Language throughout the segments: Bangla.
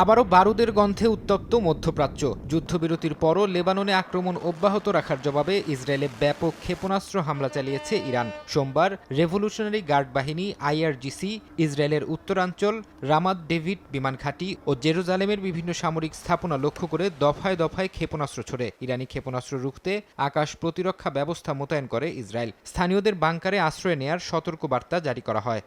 আবারও বারুদের গন্ধে উত্তপ্ত মধ্যপ্রাচ্য। যুদ্ধবিরতির পরও লেবাননে আক্রমণ অব্যাহত রাখার জবাবে ইসরায়েলে ব্যাপক ক্ষেপণাস্ত্র হামলা চালিয়েছে ইরান। সোমবার রেভলিউশনারি গার্ড বাহিনী আইআরজিসি ইসরায়েলের উত্তরাঞ্চল রামাত ডেভিড বিমান ঘাঁটি ও জেরুজালেমের বিভিন্ন সামরিক স্থাপনা লক্ষ্য করে দফায় দফায় ক্ষেপণাস্ত্র ছোড়ে। ইরানি ক্ষেপণাস্ত্র রুখতে আকাশ প্রতিরক্ষা ব্যবস্থা মোতায়েন করে ইসরায়েল। স্থানীয়দের বাংকারে আশ্রয় নেয়ার সতর্কবার্তা জারি করা হয়।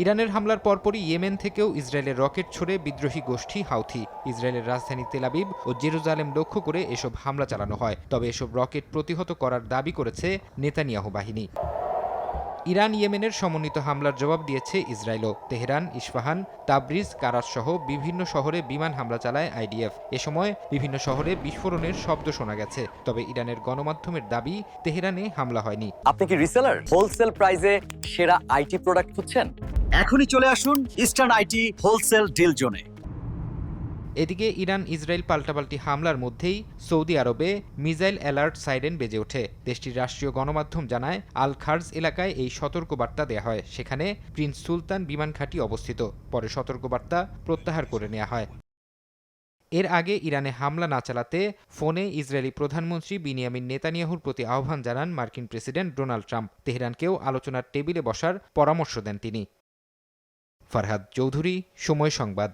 ইরানের হামলার পরপরই ইয়েমেন থেকেও ইসরায়েলের রকেট ছড়ে বিদ্রোহী গোষ্ঠী হাউথি। ইসরায়েলের রাজধানী তেলাবিব ও জেরুজালেম লক্ষ্য করে এসব হামলা চালানো হয়। তবে এসব রকেট প্রতিহত করার দাবি করেছে নেতানিয়াহু বাহিনী। ইরান ইয়েমেনের সমন্বিত হামলার জবাব দিয়েছে ইসরায়েলও। তেহরান, ইস্পাহান, তাবরিজ, কারাচ সহ বিভিন্ন শহরে বিমান হামলা চালায় আইডিএফ। এ সময় বিভিন্ন শহরে বিস্ফোরণের শব্দ শোনা গেছে। তবে ইরানের গণমাধ্যমের দাবি, তেহরানে হামলা হয়নি। আপনি কি রিসেলার? হোলসেল প্রাইসে সেরা আইটি প্রোডাক্ট খুঁজছেন? এখনই চলে আসুন ইস্টার্ন আইটি হোলসেল ডিল জোনে। এদিকে ইরান ইসরায়েল পাল্টাপাল্টি হামলার মধ্যেই সৌদি আরবে মিসাইল অ্যালার্ট সাইরেন বেজে ওঠে। দেশটির রাষ্ট্রীয় গণমাধ্যম জানায়, আল খার্জ এলাকায় এই সতর্কবার্তা দেয়া হয়। সেখানে প্রিন্স সুলতান বিমান ঘাঁটি অবস্থিত। পরে সতর্কবার্তা প্রত্যাহার করে নেওয়া হয়। এর আগে ইরানে হামলা না চালাতে ফোনে ইসরায়েলি প্রধানমন্ত্রী বিনিয়ামিন নেতানিয়াহুর প্রতি আহ্বান জানান মার্কিন প্রেসিডেন্ট ডোনাল্ড ট্রাম্প। তেহরানকেও আলোচনার টেবিলে বসার পরামর্শ দেন তিনি। ফারহাদ চৌধুরী, সময় সংবাদ।